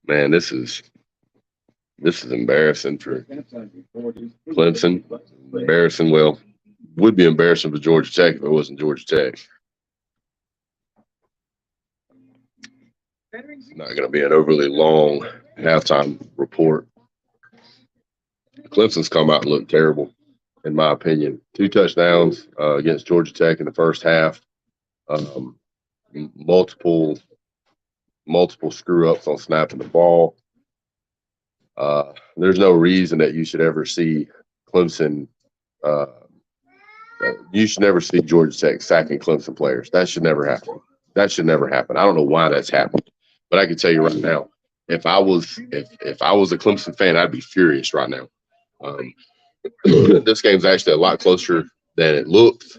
Man, this is embarrassing for Clemson. Embarrassing. Well, would be embarrassing for Georgia Tech if it wasn't Georgia Tech. Not going to be an overly long halftime report. Clemson's come out and looked terrible, in my opinion. 2 touchdowns against Georgia Tech in the first half. Um, multiple screw ups on snapping the ball. There's no reason that you should ever see Clemson. Uh, you should never see Georgia Tech sacking Clemson players. That should never happen. That should never happen. I don't know why that's happened, but I can tell you right now, if I was a Clemson fan, I'd be furious right now. Um, this game's actually a lot closer than it looks.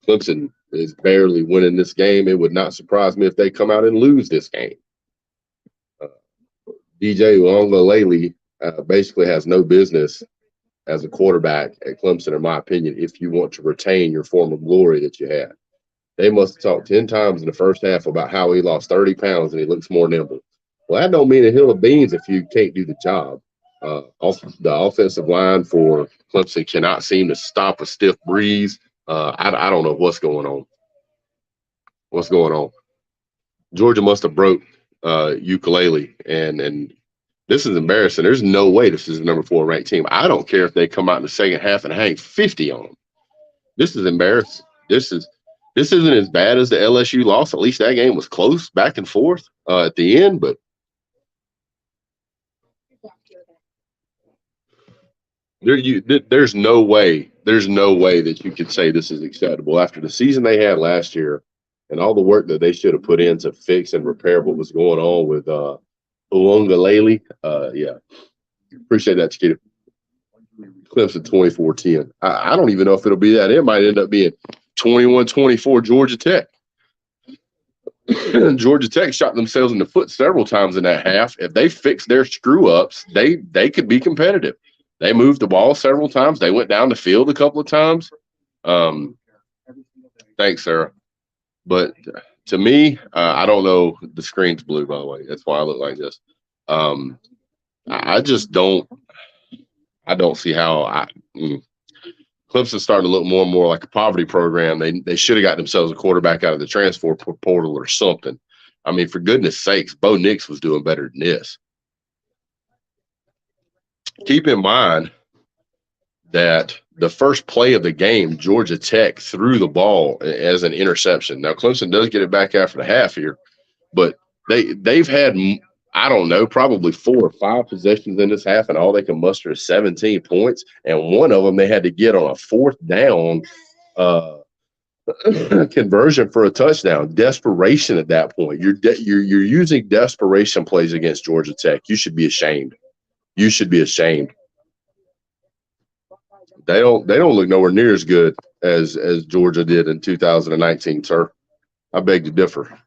Clemson is barely winning this game. It would not surprise me if they come out and lose this game. DJ Uiagalelei basically has no business as a quarterback at Clemson, in my opinion, if you want to retain your former glory that you had. They must have talked 10 times in the first half about how he lost 30 pounds and he looks more nimble. Well, that don't mean a hill of beans if you can't do the job. The offensive line for Clemson cannot seem to stop a stiff breeze. I don't know what's going on. What's going on? Georgia must have broke Ukulele, and this is embarrassing. There's no way this is the number 4 ranked team. I don't care if they come out in the second half and hang 50 on them. This is embarrassing. This isn't as bad as the LSU loss. At least that game was close, back and forth at the end. But there's no way that you could say this is acceptable after the season they had last year and all the work that they should have put in to fix and repair what was going on with Uiagalelei. Yeah, appreciate that, Chiquita. Clemson 24-10. I don't even know if it'll be that. It might end up being 21-24 Georgia Tech. Georgia Tech shot themselves in the foot several times in that half. If they fix their screw-ups, they could be competitive. They moved the ball several times. They went down the field a couple of times. Thanks, Sarah. But to me, I don't know. The screen's blue, by the way. That's why I look like this. I just don't. I don't see how. Clemson's starting to look more and more like a poverty program. They should have got themselves a quarterback out of the transfer portal or something. I mean, for goodness sakes, Bo Nix was doing better than this. Keep in mind that the first play of the game, Georgia Tech threw the ball as an interception. Now, Clemson does get it back after the half here, but they've had, I don't know, probably 4 or 5 possessions in this half, and all they can muster is 17 points. And one of them they had to get on a 4th down conversion for a touchdown. Desperation at that point. You're using desperation plays against Georgia Tech. You should be ashamed. You should be ashamed. They don't look nowhere near as good as Georgia did in 2019, sir. I beg to differ.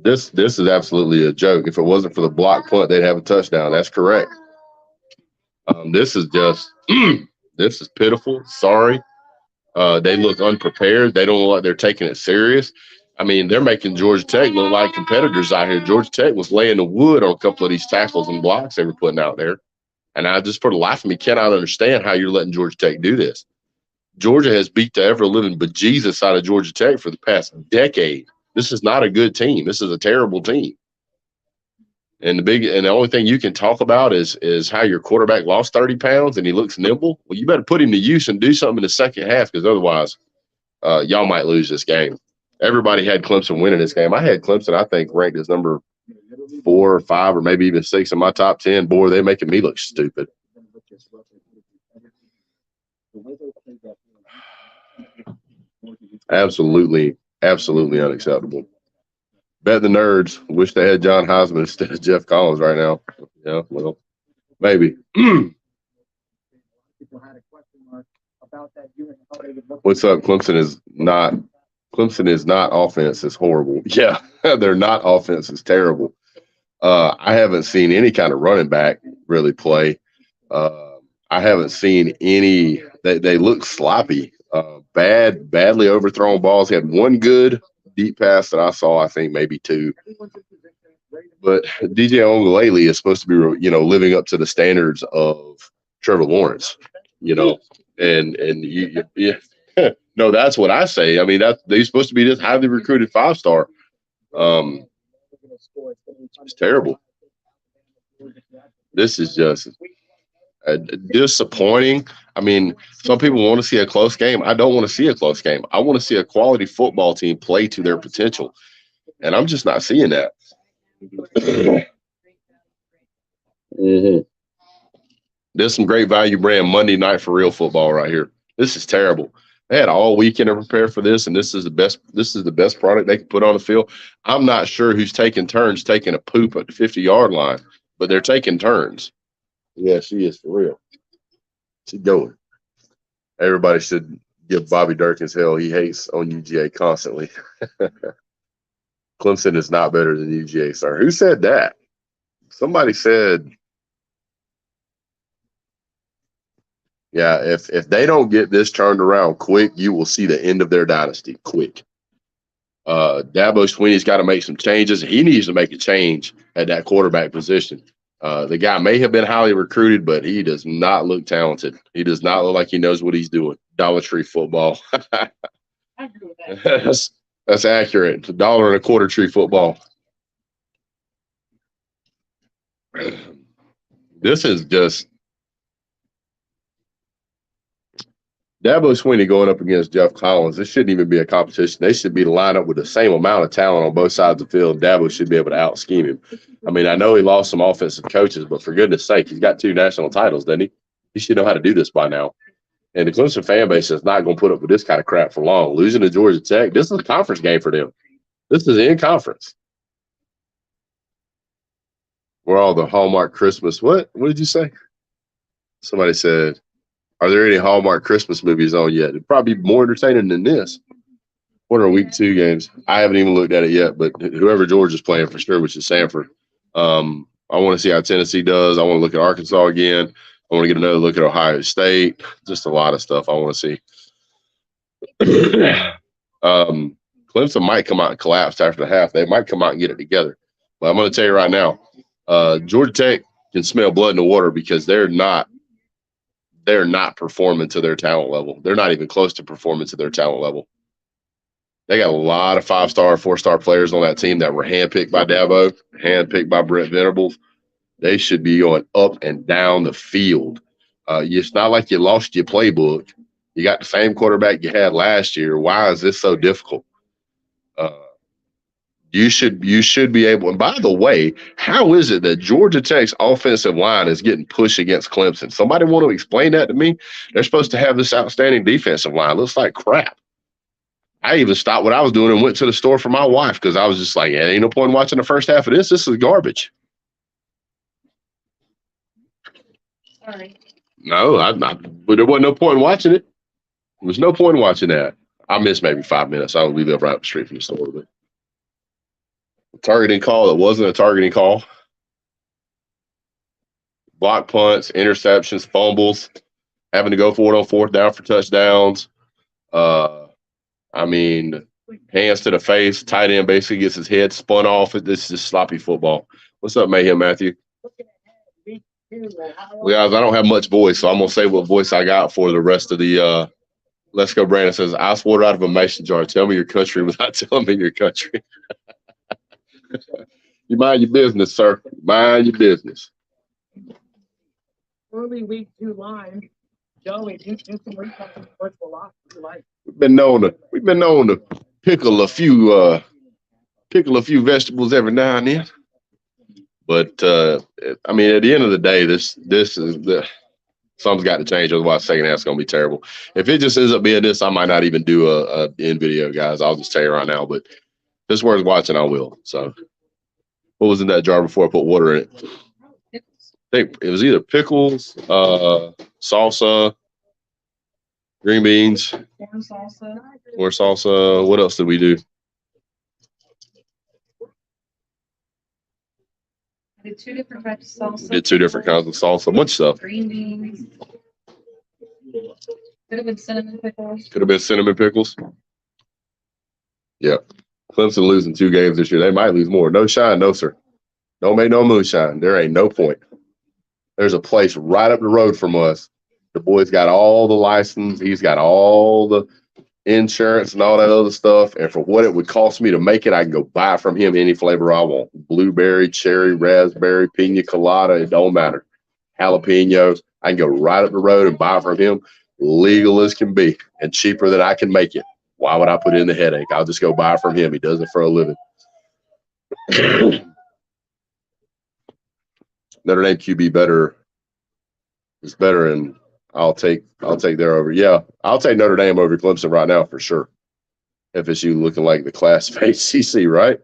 This is absolutely a joke. If it wasn't for the block punt, they'd have a touchdown. That's correct. This is just this is pitiful. Sorry. They look unprepared. They don't look like they're taking it serious. I mean, they're making Georgia Tech look like competitors out here. Georgia Tech was laying the wood on a couple of these tackles and blocks they were putting out there. And I just, for the life of me, cannot understand how you're letting Georgia Tech do this. Georgia has beat the ever-living bejesus out of Georgia Tech for the past decade. This is not a good team. This is a terrible team. And the only thing you can talk about is how your quarterback lost 30 pounds and he looks nimble. Well, you better put him to use and do something in the second half, because otherwise y'all might lose this game. Everybody had Clemson winning this game. I had Clemson, I think, ranked as number 4 or 5 or maybe even 6 in my top 10. Boy, they're making me look stupid. Absolutely unacceptable. Bet the nerds wish they had John Heisman instead of Jeff Collins right now. Yeah, well, maybe. What's up? Clemson is not offense. It's horrible. Yeah, they're not offense. It's terrible. I haven't seen any kind of running back really play. I haven't seen any. They look sloppy. Badly overthrown balls. He had one good deep pass that I saw, I think maybe 2. But DJ Ongalele is supposed to be, living up to the standards of Trevor Lawrence, and yeah, no, that's what I say. I mean, they're supposed to be this highly recruited 5-star. It's terrible. This is just disappointing. I mean, some people want to see a close game. I don't want to see a close game. I want to see a quality football team play to their potential, and I'm just not seeing that. Mm-hmm. There's some great value brand Monday night for real football right here. This is terrible. They had all weekend to prepare for this, and this is the best product they can put on the field. I'm not sure who's taking turns taking a poop at the 50-yard line, but they're taking turns. Yeah, she is for real. She's going. Everybody should give Bobby Durkins hell. He hates on UGA constantly. Clemson is not better than UGA, sir. Who said that? Somebody said, yeah, if they don't get this turned around quick, you will see the end of their dynasty quick. Dabo Swinney's got to make some changes. He needs to make a change at that quarterback position. The guy may have been highly recruited, but he does not look talented. He does not look like he knows what he's doing. Dollar Tree football. I agree with that. That's accurate. It's $1.25 tree football. This is just Dabo Swinney going up against Jeff Collins. This shouldn't even be a competition. They should be lined up with the same amount of talent on both sides of the field. Dabo should be able to out-scheme him. I mean, I know he lost some offensive coaches, but for goodness sake, he's got 2 national titles, doesn't he? He should know how to do this by now. And the Clemson fan base is not going to put up with this kind of crap for long. Losing to Georgia Tech, this is a conference game for them. This is in conference. We're all the Hallmark Christmas. What did you say? Somebody said, are there any Hallmark Christmas movies on yet? It'd probably be more entertaining than this. What are week 2 games? I haven't even looked at it yet, but whoever Georgia's playing for sure, which is Sanford. I want to see how Tennessee does. I want to look at Arkansas again. I want to get another look at Ohio State. Just a lot of stuff I want to see. Clemson might come out and collapse after the half. They might come out and get it together. But I'm going to tell you right now, Georgia Tech can smell blood in the water because they're not performing to their talent level. They're not even close to performing to their talent level. They got a lot of 5-star, 4-star players on that team that were handpicked by Dabo, handpicked by Brent Venables. They should be going up and down the field. It's not like you lost your playbook. You got the same quarterback you had last year. Why is this so difficult? You should be able. And by the way, how is it that Georgia Tech's offensive line is getting pushed against Clemson? Somebody want to explain that to me? They're supposed to have this outstanding defensive line. It looks like crap. I even stopped what I was doing and went to the store for my wife because I was just like, yeah, ain't no point in watching the first half of this. This is garbage. Sorry. No, but there wasn't no point in watching it. There was no point in watching that. I missed maybe 5 minutes. I would live right up the street from the store. But targeting call that wasn't a targeting call. Block punts, interceptions, fumbles, having to go for it on 4th down for touchdowns. Hands to the face, tight end basically gets his head spun off. This is just sloppy football. What's up, Mayhem Matthew? Well, guys, I don't have much voice, so I'm going to say what voice I got for the rest of the Let's Go Brandon says, ice water out of a mason jar. Tell me your country without telling me your country. You mind your business, sir. Mind your business. Early week 2 line. Joey, do some research on virtual lock. We've been known to pickle a few vegetables every now and then. But at the end of the day, this is something's got to change. Otherwise, second half's gonna be terrible. If it just ends up being this, I might not even do a in video, guys. I'll just tell you right now. But if it's worth watching, I will. So, what was in that jar before I put water in it? I think it was either pickles, salsa, green beans, corn salsa. What else did we do? I did 2 different types of salsa. Did 2 different kinds of salsa. A bunch of stuff. Green beans. Could have been cinnamon pickles. Could have been cinnamon pickles. Yep. Clemson losing 2 games this year. They might lose more. No shine, no sir. Don't make no moonshine. There ain't no point. There's a place right up the road from us. The boy's got all the license. He's got all the insurance and all that other stuff. And for what it would cost me to make it, I can go buy from him any flavor I want. Blueberry, cherry, raspberry, pina colada. It don't matter. Jalapenos. I can go right up the road and buy from him, legal as can be, and cheaper than I can make it. Why would I put in the headache? I'll just go buy from him. He does it for a living. Notre Dame QB better is better, and I'll take their over. Yeah, I'll take Notre Dame over Clemson right now for sure. FSU looking like the class of ACC, right?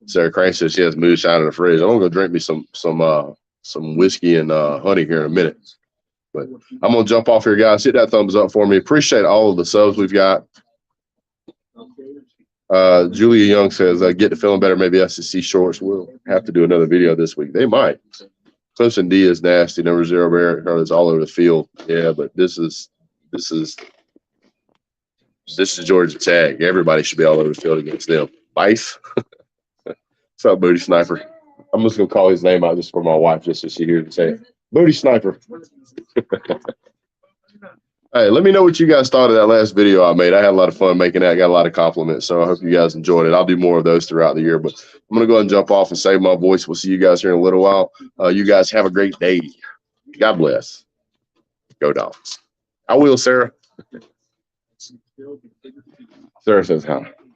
Sarah Crane says she has moonshine in the fridge. I'm gonna go drink me some whiskey and honey here in a minute. But I'm gonna jump off here, guys. Hit that thumbs up for me. Appreciate all of the subs we've got. Julia Young says, get to feeling better. Maybe SEC shorts will have to do another video this week. They might. Clemson D is nasty. Number 0 Barrett is all over the field. Yeah, but this is Georgia Tech. Everybody should be all over the field against them. Bice. What's up, Booty Sniper? I'm just gonna call his name out just for my wife, just so she hears it say it. Booty Sniper. Hey, let me know what you guys thought of that last video I made. I had a lot of fun making that. I got a lot of compliments, so I hope you guys enjoyed it. I'll do more of those throughout the year, but I'm going to go ahead and jump off and save my voice. We'll see you guys here in a little while. You guys have a great day. God bless. Go Dogs. I will, Sarah. Sarah says hi.